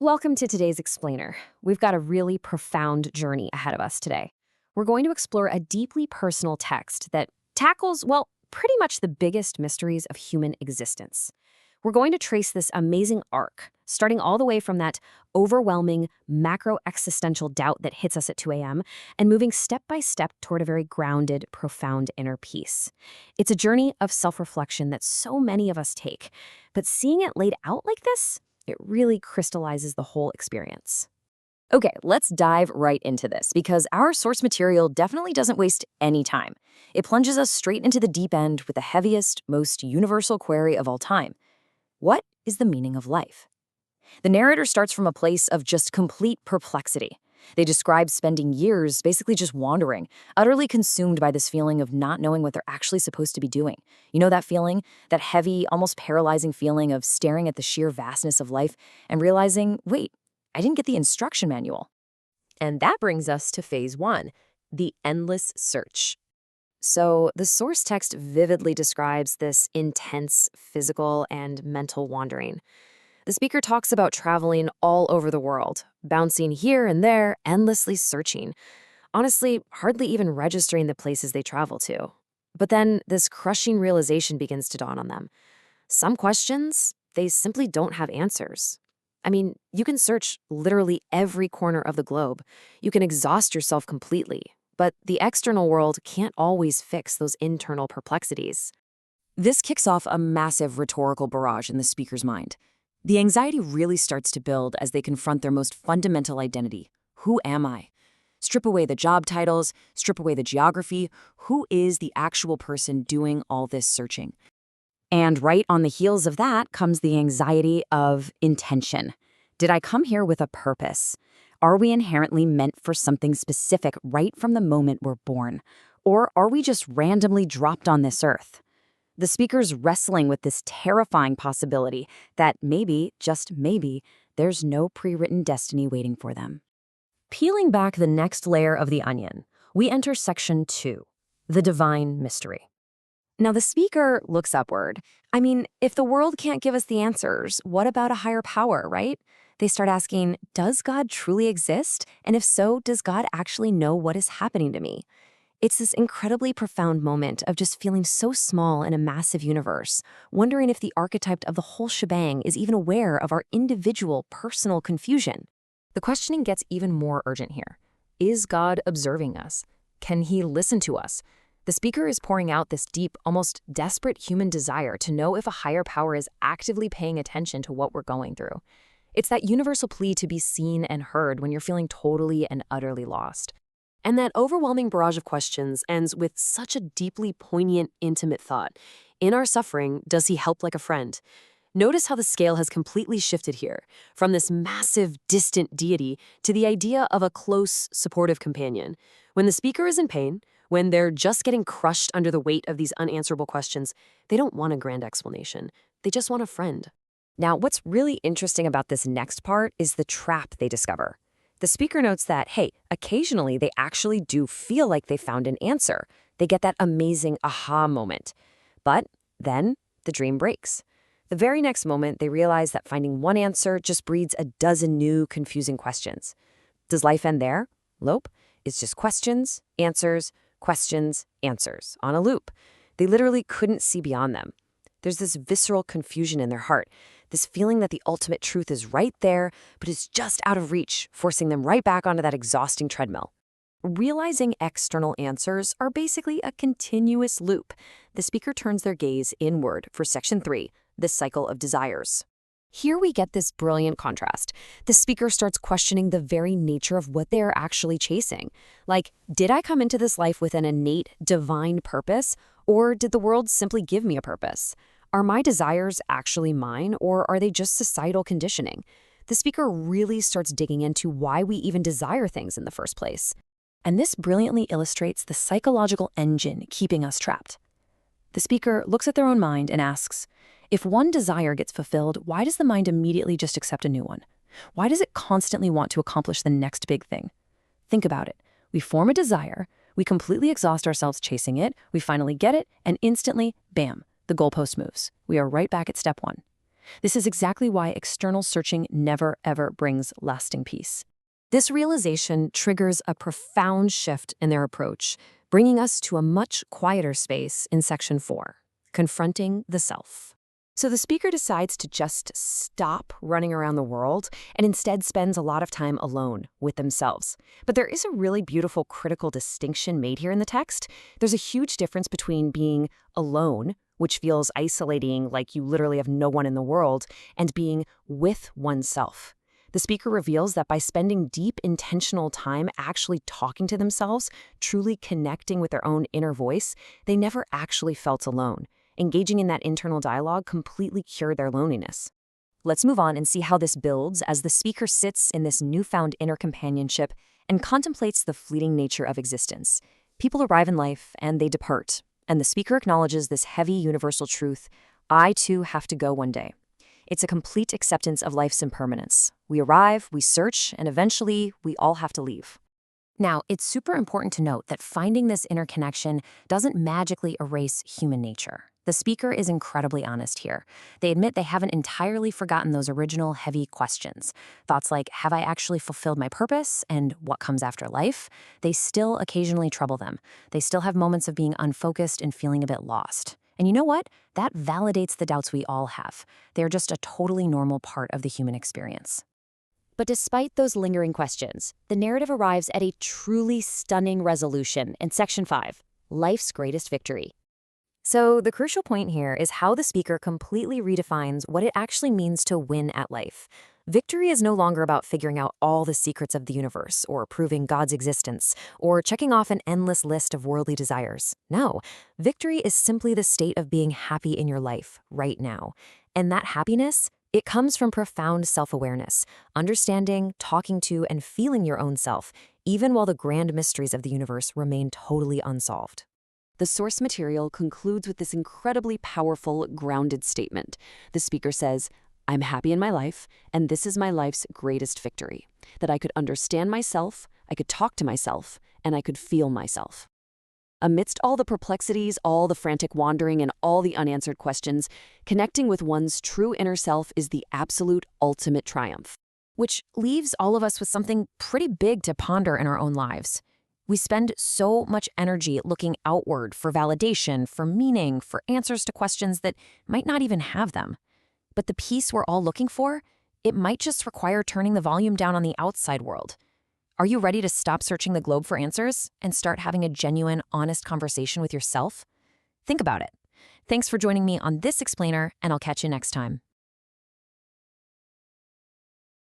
Welcome to today's Explainer. We've got a really profound journey ahead of us today. We're going to explore a deeply personal text that tackles, well, pretty much the biggest mysteries of human existence. We're going to trace this amazing arc, starting all the way from that overwhelming macro-existential doubt that hits us at 2 a.m. and moving step by step toward a very grounded, profound inner peace. It's a journey of self-reflection that so many of us take, but seeing it laid out like this, it really crystallizes the whole experience. Okay, let's dive right into this because our source material definitely doesn't waste any time. It plunges us straight into the deep end with the heaviest, most universal query of all time. What is the meaning of life? The narrator starts from a place of just complete perplexity. They describe spending years basically just wandering, utterly consumed by this feeling of not knowing what they're actually supposed to be doing. You know that feeling? That heavy, almost paralyzing feeling of staring at the sheer vastness of life and realizing, wait, I didn't get the instruction manual. And that brings us to phase 1, the endless search. So the source text vividly describes this intense physical and mental wandering. The speaker talks about traveling all over the world, bouncing here and there, endlessly searching. Honestly, hardly even registering the places they travel to. But then this crushing realization begins to dawn on them. Some questions, they simply don't have answers. I mean, you can search literally every corner of the globe. You can exhaust yourself completely, but the external world can't always fix those internal perplexities. This kicks off a massive rhetorical barrage in the speaker's mind. The anxiety really starts to build as they confront their most fundamental identity. Who am I? Strip away the job titles, strip away the geography. Who is the actual person doing all this searching? And right on the heels of that comes the anxiety of intention. Did I come here with a purpose? Are we inherently meant for something specific right from the moment we're born? Or are we just randomly dropped on this earth? The speaker's wrestling with this terrifying possibility that maybe, just maybe, there's no pre-written destiny waiting for them. Peeling back the next layer of the onion, we enter section 2, the divine mystery. Now the speaker looks upward. I mean, if the world can't give us the answers, what about a higher power, right? They start asking, does God truly exist? And if so, does God actually know what is happening to me? It's this incredibly profound moment of just feeling so small in a massive universe, wondering if the archetype of the whole shebang is even aware of our individual, personal confusion. The questioning gets even more urgent here. Is God observing us? Can he listen to us? The speaker is pouring out this deep, almost desperate human desire to know if a higher power is actively paying attention to what we're going through. It's that universal plea to be seen and heard when you're feeling totally and utterly lost. And that overwhelming barrage of questions ends with such a deeply poignant, intimate thought. In our suffering, does he help like a friend? Notice how the scale has completely shifted here, from this massive, distant deity to the idea of a close, supportive companion. When the speaker is in pain, when they're just getting crushed under the weight of these unanswerable questions, they don't want a grand explanation. They just want a friend. Now, what's really interesting about this next part is the trap they discover. The speaker notes that, hey, occasionally they actually do feel like they found an answer. They get that amazing aha moment. But then the dream breaks. The very next moment, they realize that finding one answer just breeds a dozen new confusing questions. Does life end there? Nope. It's just questions, answers on a loop. They literally couldn't see beyond them. There's this visceral confusion in their heart, this feeling that the ultimate truth is right there, but is just out of reach, forcing them right back onto that exhausting treadmill. Realizing external answers are basically a continuous loop. The speaker turns their gaze inward for section 3, the cycle of desires. Here we get this brilliant contrast. The speaker starts questioning the very nature of what they are actually chasing. Like, did I come into this life with an innate, divine purpose, or did the world simply give me a purpose? Are my desires actually mine, or are they just societal conditioning? The speaker really starts digging into why we even desire things in the first place. And this brilliantly illustrates the psychological engine keeping us trapped. The speaker looks at their own mind and asks, if one desire gets fulfilled, why does the mind immediately just accept a new one? Why does it constantly want to accomplish the next big thing? Think about it. We form a desire, we completely exhaust ourselves chasing it, we finally get it, and instantly, bam, the goalpost moves. We are right back at step 1. This is exactly why external searching never, ever brings lasting peace. This realization triggers a profound shift in their approach, bringing us to a much quieter space in Section 4, confronting the self. So the speaker decides to just stop running around the world and instead spends a lot of time alone with themselves. But there is a really beautiful critical distinction made here in the text. There's a huge difference between being alone, which feels isolating, like you literally have no one in the world, and being with oneself. The speaker reveals that by spending deep, intentional time actually talking to themselves, truly connecting with their own inner voice, they never actually felt alone. Engaging in that internal dialogue completely cured their loneliness. Let's move on and see how this builds as the speaker sits in this newfound inner companionship and contemplates the fleeting nature of existence. People arrive in life and they depart, and the speaker acknowledges this heavy universal truth: I too have to go one day. It's a complete acceptance of life's impermanence. We arrive, we search, and eventually we all have to leave. Now, it's super important to note that finding this inner connection doesn't magically erase human nature. The speaker is incredibly honest here. They admit they haven't entirely forgotten those original heavy questions. Thoughts like, have I actually fulfilled my purpose, and what comes after life? They still occasionally trouble them. They still have moments of being unfocused and feeling a bit lost. And you know what? That validates the doubts we all have. They're just a totally normal part of the human experience. But despite those lingering questions, the narrative arrives at a truly stunning resolution in Section 5, Life's Greatest Victory. So the crucial point here is how the speaker completely redefines what it actually means to win at life. Victory is no longer about figuring out all the secrets of the universe, or proving God's existence, or checking off an endless list of worldly desires. No, victory is simply the state of being happy in your life right now. And that happiness, it comes from profound self-awareness, understanding, talking to, and feeling your own self, even while the grand mysteries of the universe remain totally unsolved. The source material concludes with this incredibly powerful, grounded statement. The speaker says, I'm happy in my life, and this is my life's greatest victory. That I could understand myself, I could talk to myself, and I could feel myself. Amidst all the perplexities, all the frantic wandering, and all the unanswered questions, connecting with one's true inner self is the absolute ultimate triumph. Which leaves all of us with something pretty big to ponder in our own lives. We spend so much energy looking outward for validation, for meaning, for answers to questions that might not even have them. But the peace we're all looking for, it might just require turning the volume down on the outside world. Are you ready to stop searching the globe for answers and start having a genuine, honest conversation with yourself? Think about it. Thanks for joining me on this explainer, and I'll catch you next time.